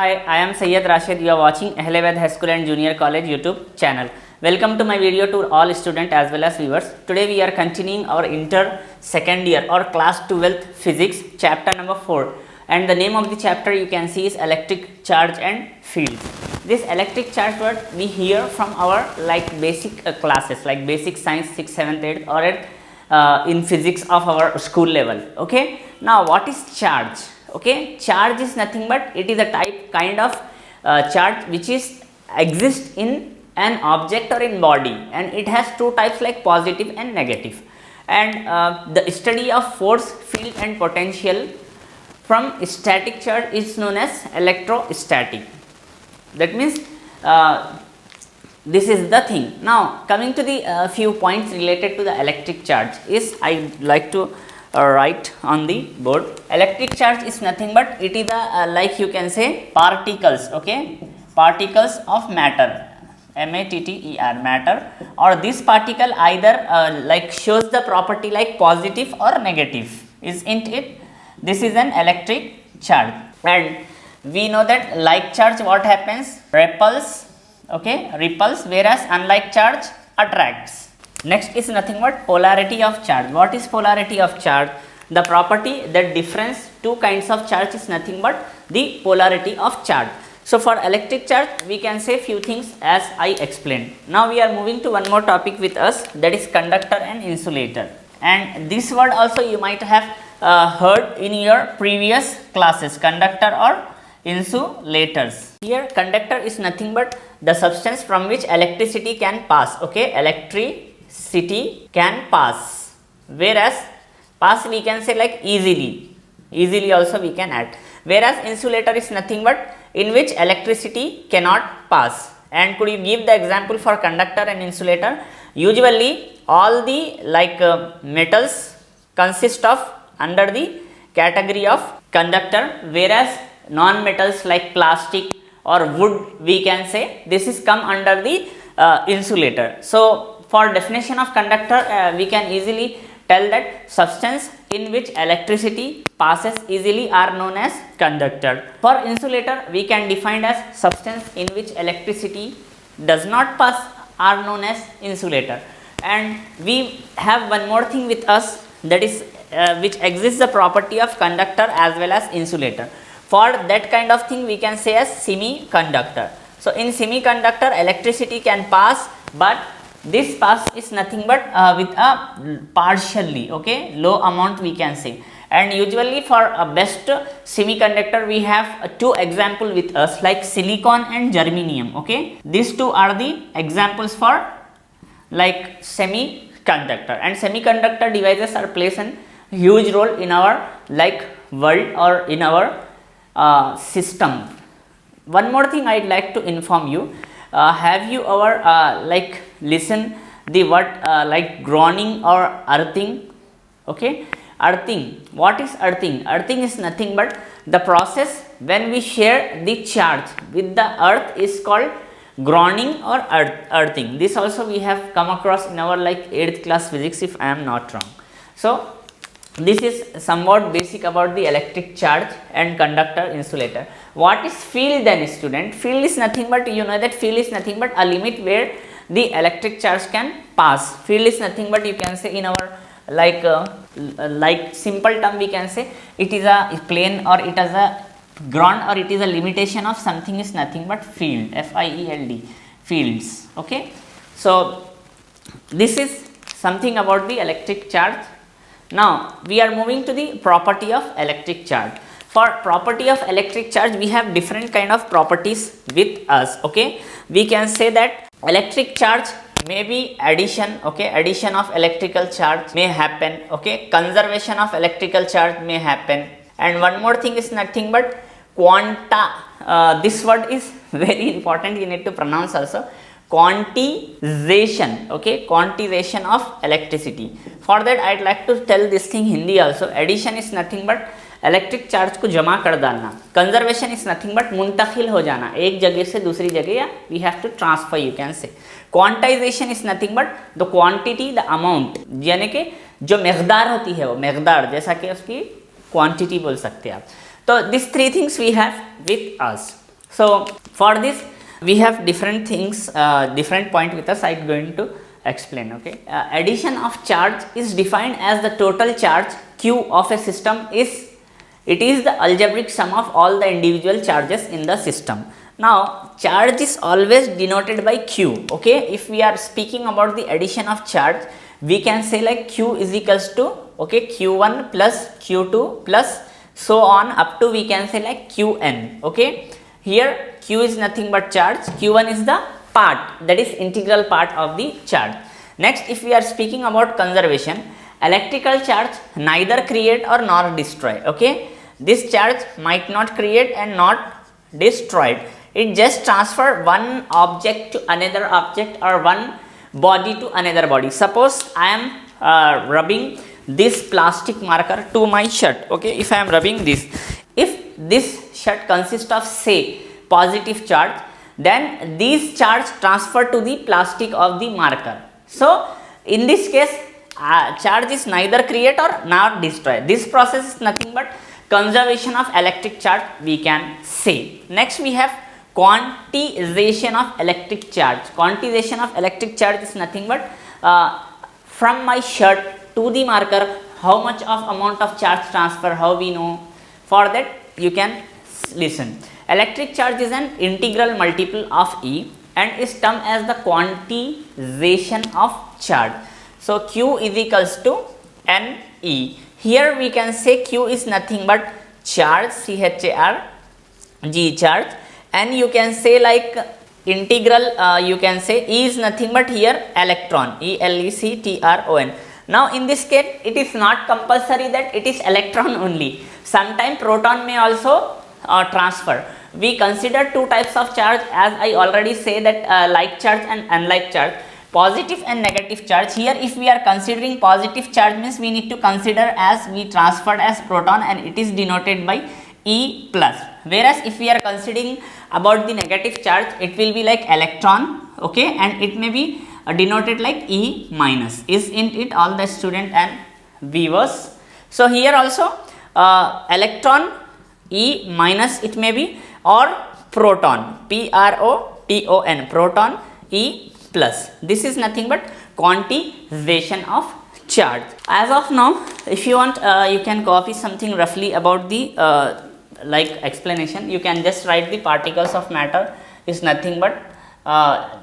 Hi, I am Sayyid Rashid. You are watching Ahle High School and Junior College YouTube channel. Welcome to my video to all students as well as viewers. Today we are continuing our inter second year or class 12th physics chapter number 4, and the name of the chapter you can see is electric charge and field. This electric charge word we hear from our basic classes like basic science 6th, 7th, 8th or at in physics of our school level. Okay, now what is charge? Okay, charge is nothing but it is a kind of charge which is exists in an object or in body, and it has two types like positive and negative. And the study of force, field and potential from static charge is known as electrostatic. That means this is the thing. Now coming to the few points related to the electric charge is I like to write on the board. Electric charge is nothing but it is the like you can say particles, okay, particles of matter, matter, matter, or this particle either like shows the property like positive or negative, isn't it? This is an electric charge, and we know that like charge what happens, repels, okay, repels, whereas unlike charge attracts. Next is nothing but polarity of charge. What is polarity of charge? The property that difference two kinds of charge is nothing but the polarity of charge. So for electric charge we can say few things as I explained. Now we are moving to one more topic with us, that is conductor and insulator, and this word also you might have heard in your previous classes, conductor or insulators. Here conductor is nothing but the substance from which electricity can pass, okay, electricity can pass, whereas pass we can say like easily also we can add, whereas insulator is nothing but in which electricity cannot pass. And could you give the example for conductor and insulator? Usually all the metals consist of under the category of conductor, whereas non-metals like plastic or wood we can say this is come under the insulator. So for definition of conductor we can easily tell that substance in which electricity passes easily are known as conductor. For insulator we can define as substance in which electricity does not pass are known as insulator. And we have one more thing with us, that is which exists the property of conductor as well as insulator. For that kind of thing we can say as semiconductor. So in semiconductor electricity can pass, but this pass is nothing but with a partially, okay, low amount we can say. And usually for a best semiconductor we have two example with us like silicon and germanium, okay. These two are the examples for like semiconductor, and semiconductor devices are plays a huge role in our like world or in our system. One more thing I'd like to inform you, have you ever like listen the word like grounding or earthing? Okay, earthing. What is earthing? Earthing is nothing but the process when we share the charge with the earth is called grounding or earthing. This also we have come across in our like 8th class physics if I am not wrong. So this is somewhat basic about the electric charge and conductor insulator. What is field then, student? Field is nothing but you know that field is nothing but a limit where the electric charge can pass. Field is nothing but you can say in our like simple term we can say it is a plane or it is a ground or it is a limitation of something is nothing but field, F-I-E-L-D, fields, okay. So this is something about the electric charge. Now we are moving to the property of electric charge. For property of electric charge we have different kind of properties with us, okay. We can say that electric charge may be addition, okay, addition of electrical charge may happen, okay, conservation of electrical charge may happen, and one more thing is nothing but quanta. This word is very important, you need to pronounce also, quantization, okay, quantization of electricity. For that I'd like to tell this thing Hindi also. Addition is nothing but electric charge को जमा कर डालना, conservation is nothing but मुंतकिल हो जाना एक जगह से दूसरी जगह, या we have to transfer you can say. Quantization is nothing but the quantity the amount, यानी कि जो मकदार होती है वो मकदार, जैसा कि उसकी क्वांटिटी बोल सकते हैं आप. तो this three things we have with us. So for this we have different things, different point with us. I am going to explain. Okay, addition of charge is defined as the total charge q of a system is, it is the algebraic sum of all the individual charges in the system. Now charge is always denoted by q. Okay, if we are speaking about the addition of charge, we can say like q is equals to, okay, q1 plus q2 plus so on up to we can say like qn. Okay, here q is nothing but charge, q1 is the part, that is integral part of the charge. Next, if we are speaking about conservation, electrical charge neither create or nor destroy. Okay, this charge might not create and not destroyed, it just transfer one object to another object or one body to another body. Suppose I am rubbing this plastic marker to my shirt. Okay, if I am rubbing this, if this shirt consists of say positive charge, then this charge transfer to the plastic of the marker. So in this case charge is neither create or not destroy. This process is nothing but conservation of electric charge, we can say. Next we have quantization of electric charge. Quantization of electric charge is nothing but from my shirt to the marker, how much of amount of charge transfer, how we know. For that you can listen. Electric charge is an integral multiple of E and is termed as the quantization of charge. So q is equals to Ne. Here we can say q is nothing but charge, C-H-A-R-G, charge, and you can say like integral, you can say E is nothing but here electron, E-L-E-C-T-R-O-N. Now in this case it is not compulsory that it is electron only, sometimes proton may also transfer. We consider two types of charge, as I already say that like charge and unlike charge, positive and negative charge. Here if we are considering positive charge means we need to consider as we transferred as proton and it is denoted by E plus, whereas if we are considering about the negative charge, it will be like electron, okay, and it may be denoted like E minus. Is in it all the student and viewers? So here also electron E minus it may be, or proton, P-R-O-T-O-N, proton E plus. This is nothing but quantization of charge. As of now, if you want you can copy something roughly about the like explanation. You can just write the particles of matter is nothing but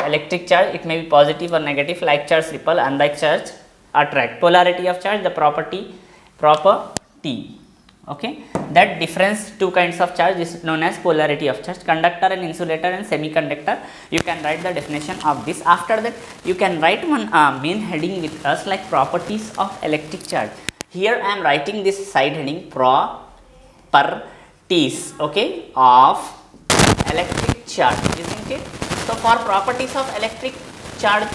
electric charge, it may be positive or negative, like charge repel, unlike charge attract. Polarity of charge, the property, okay, that difference, two kinds of charge is known as polarity of charge. Conductor and insulator and semiconductor, you can write the definition of this. After that you can write one main heading with us like properties of electric charge. Here I am writing this side heading, properties, okay, of electric charge, isn't it? So for properties of electric charge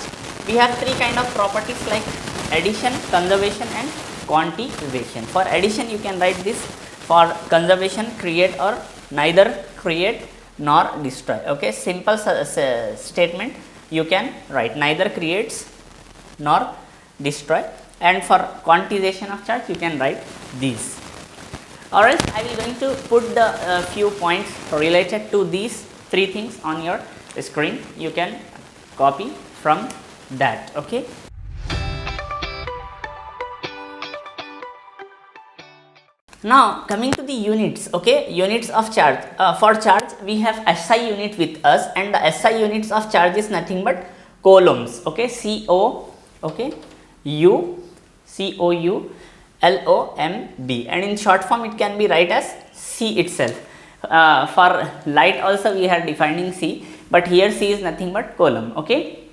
we have three kind of properties like addition, conservation and quantization. For addition you can write this, for conservation create or neither create nor destroy. Okay, simple statement you can write, neither creates nor destroy. And for quantization of charge you can write these, or else I will going to put the few points related to these three things on your screen. You can copy from that. Okay. Now coming to the units, okay, units of charge. For charge we have SI unit with us, and the SI units of charge is nothing but coulombs. Okay, C-O-U-L-O-M-B, and in short form it can be write as C itself. For light also we are defining C, but here C is nothing but coulomb. Okay,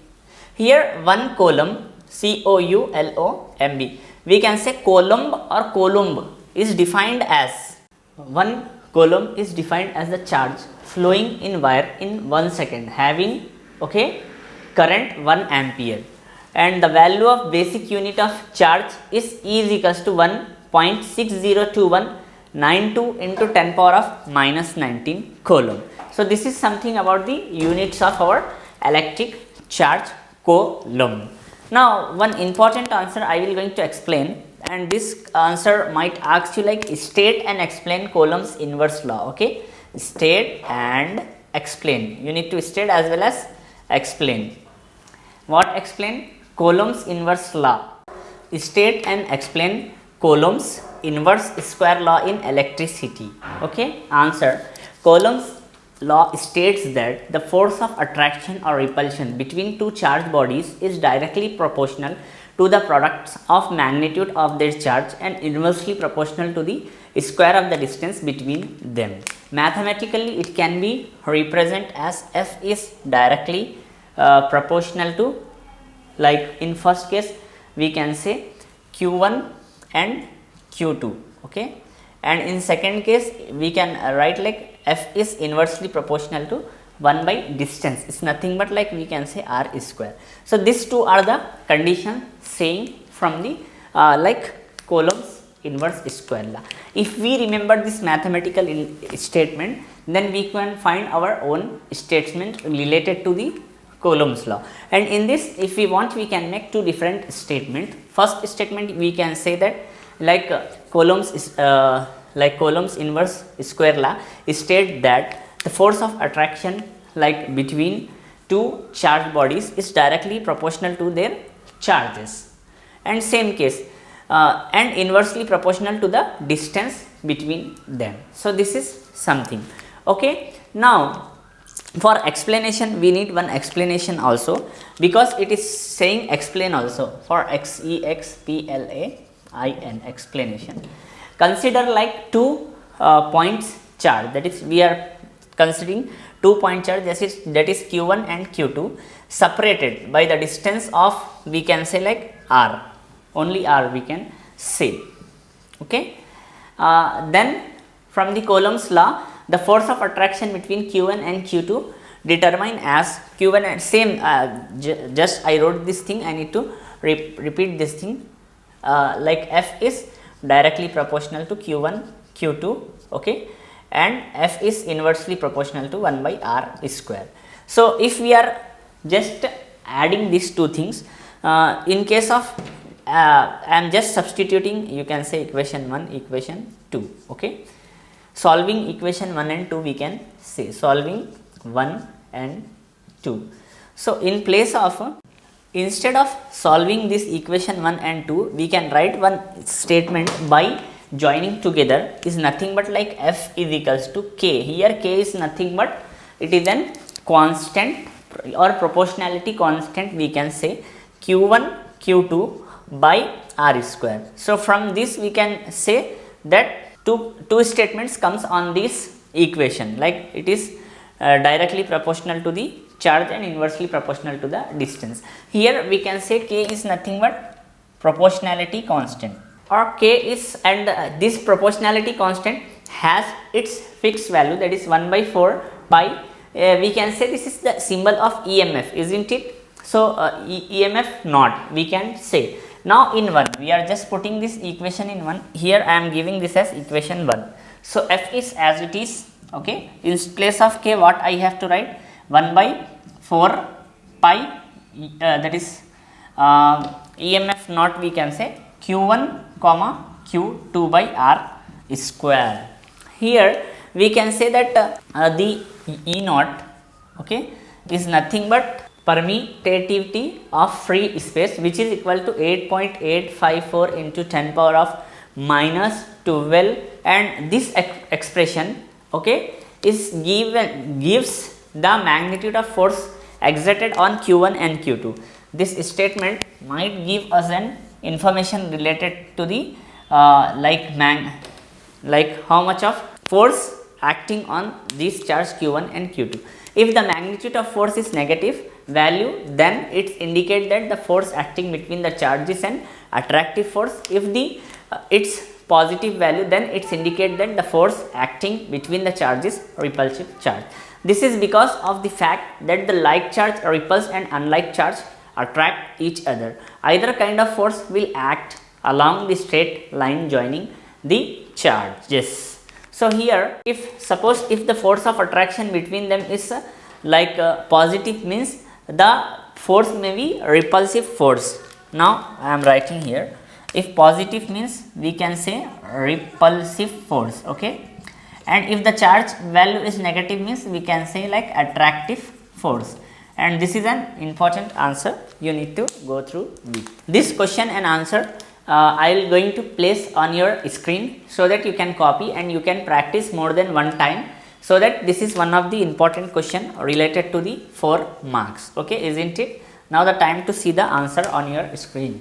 here one coulomb, C-O-U-L-O-M-B, we can say coulomb or coulomb is defined as, one coulomb is defined as the charge flowing in wire in 1 second having, okay, current 1 ampere, and the value of basic unit of charge is E is equals to 1.602192 into 10 power of minus 19 coulomb. So this is something about the units of our electric charge, coulomb. Now one important answer I will going to explain, and this answer might ask you like state and explain Coulomb's inverse law. Okay, state and explain. You need to state as well as explain. What explain? Coulomb's inverse law. State and explain Coulomb's inverse square law in electricity. Okay, answer. Coulomb's law states that the force of attraction or repulsion between two charged bodies is directly proportional to the products of magnitude of their charge and inversely proportional to the square of the distance between them. Mathematically, it can be represented as F is directly proportional to, like in first case we can say Q1 and Q2, okay, and in second case we can write like F is inversely proportional to 1 by distance. It's nothing but like we can say R square. So these two are the conditions saying from the like Coulomb's inverse square law. If we remember this mathematical statement, then we can find our own statement related to the Coulomb's law. And in this, if we want, we can make two different statements. First statement we can say that like Coulomb's inverse square law state that the force of attraction like between two charged bodies is directly proportional to their charges, and same case and inversely proportional to the distance between them. So this is something. Okay, now for explanation we need one explanation also, because it is saying explain also, for explain explanation. Consider like 2 points charge, that is we are considering 2 point charge, that is Q1 and Q2, separated by the distance of we can say like R, only R we can say. Okay, then from the Coulomb's law, the force of attraction between Q1 and Q2 determined as Q1 and same just I wrote this thing, I need to repeat this thing, like F is directly proportional to Q1 Q2, okay, and F is inversely proportional to 1 by R square. So if we are just adding these two things, in case of I am just substituting, you can say equation 1, equation 2, okay. Solving equation 1 and 2 we can say, solving 1 and 2. So in place of instead of solving this equation 1 and 2, we can write one statement by joining together is nothing but like F is equals to K. Here K is nothing but it is an constant or proportionality constant, we can say Q1 Q2 by R square. So from this we can say that two statements comes on this equation, like it is directly proportional to the charge and inversely proportional to the distance. Here we can say K is nothing but proportionality constant, or K is, and this proportionality constant has its fixed value, that is 1 by 4 pi. We can say this is the symbol of EMF, isn't it? So EMF naught we can say. Now in 1 we are just putting this equation in 1, here I am giving this as equation 1. So F is as it is, okay. In place of K what I have to write, 1 by 4 pi, that is EMF naught we can say Q1 comma Q2 by R square. Here we can say that the E naught, okay, is nothing but permittivity of free space, which is equal to 8.854 into 10 power of minus 12, and this expression, okay, is gives the magnitude of force exerted on Q1 and Q2. This statement might give us an information related to the like how much of force acting on this charge Q1 and Q2. If the magnitude of force is negative value, then it indicates that the force acting between the charge is an attractive force. If the its positive value, then it indicates that the force acting between the charge is repulsive charge. This is because of the fact that the like charge repulse and unlike charge attract each other. Either kind of force will act along the straight line joining the charges. So here, if suppose if the force of attraction between them is like positive, means the force may be repulsive force. Now I am writing here, if positive means we can say repulsive force, okay, and if the charge value is negative means we can say like attractive force. And this is an important answer, you need to go through this question and answer. I will going to place on your screen so that you can copy and you can practice more than one time, so that this is one of the important question related to the 4 marks. Okay, isn't it? Now the time to see the answer on your screen.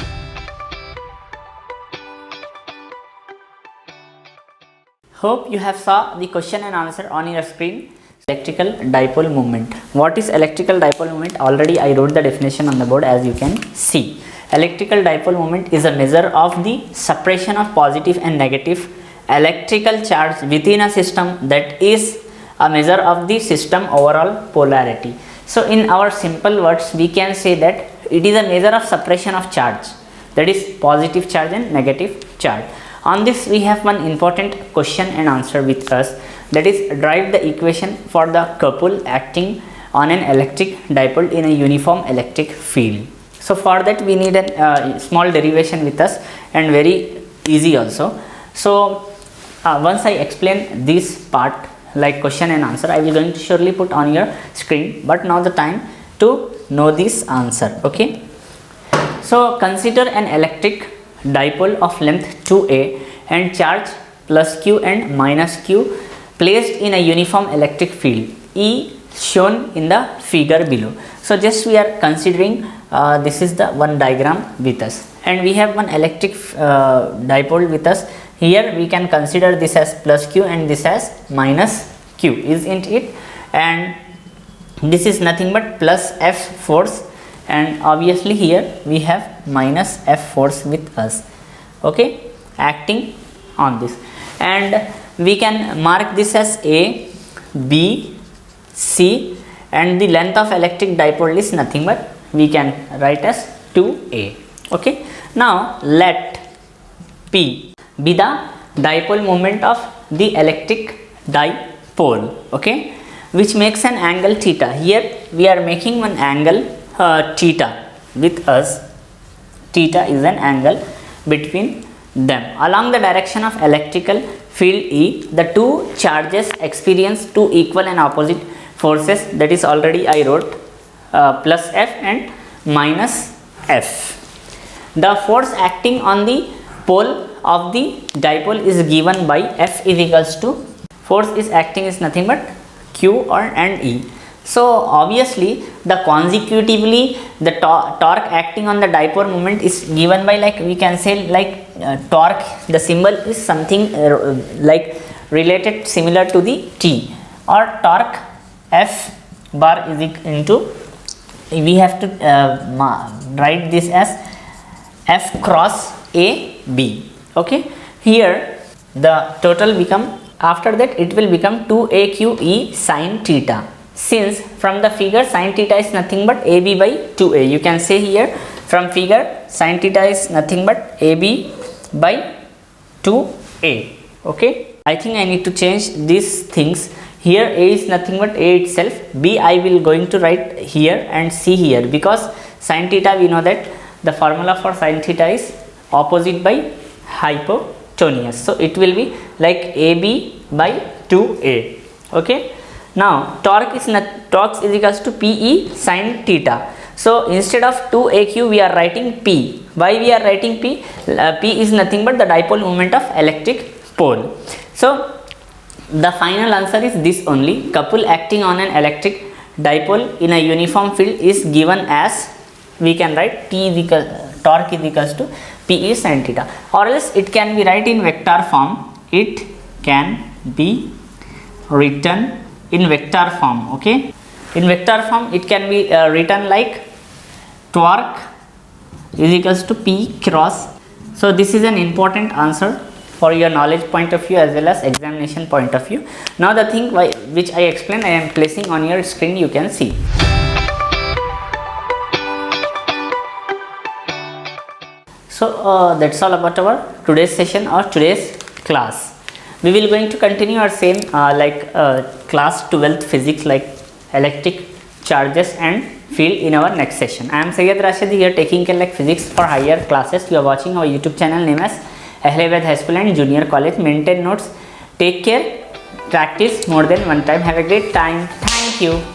Hope you have saw the question and answer on your screen. Electrical dipole moment. What is electrical dipole moment? Already I wrote the definition on the board, as you can see. Electrical dipole moment is a measure of the separation of positive and negative electrical charge within a system, that is a measure of the system overall polarity. So in our simple words we can say that it is a measure of separation of charge, that is positive charge and negative charge. On this we have one important question and answer with us, that is derive the equation for the couple acting on an electric dipole in a uniform electric field. So for that we need a small derivation with us, and very easy also. So once I explain this part like question and answer, I will going to surely put on your screen, but now the time to know this answer. Okay, so consider an electric dipole of length 2a and charge plus q and minus q placed in a uniform electric field E shown in the figure below. So just we are considering this is the one diagram with us, and we have one electric dipole with us. Here we can consider this as plus q and this as minus q, isn't it? And this is nothing but plus F force, and obviously here we have minus F force with us. Okay, acting on this, and we can mark this as A, B, C, and the length of electric dipole is nothing but we can write as 2a. Okay, now let P be the dipole moment of the electric dipole, okay, which makes an angle theta. Here we are making one angle theta with us. Theta is an angle between them. Along the direction of electrical field E, the two charges experience two equal and opposite forces, that is already I wrote plus F and minus F. The force acting on the pole of the dipole is given by F is equals to, force is acting is nothing but Q or and E. So obviously the consecutively the torque acting on the dipole moment is given by, like we can say like torque, the symbol is something like related similar to the T, or torque F bar is into, we have to write this as F cross A B. Okay, here the total become, after that it will become 2AQE sin theta. Since from the figure sin theta is nothing but AB by 2A, you can say here from figure sin theta is nothing but AB by 2A. Okay, I think I need to change these things. Here A is nothing but A itself, B I will going to write here and C here, because sin theta we know that the formula for sin theta is opposite by hypotenuse. So it will be like AB by 2A. Okay, now torque is equals to PE sin theta. So instead of 2AQ we are writing P. Why we are writing P? P is nothing but the dipole moment of electric pole. So the final answer is this only. Couple acting on an electric dipole in a uniform field is given as, we can write T is equal, torque is equals to PE sin theta, or else it can be write in vector form. It can be written in vector form. Okay, in vector form it can be written like torque is equals to P cross. So this is an important answer for your knowledge point of view as well as examination point of view. Now the thing which I explained I am placing on your screen, you can see. So that's all about our today's session or today's class. We will going to continue our same class 12th physics, like electric charges and field, in our next session. I am Syed Rashidi here, taking care like physics for higher classes. You are watching our YouTube channel name as Ahle Vaid High School and Junior College. Maintain notes. Take care. practice more than one time. Have a great time. Thank you.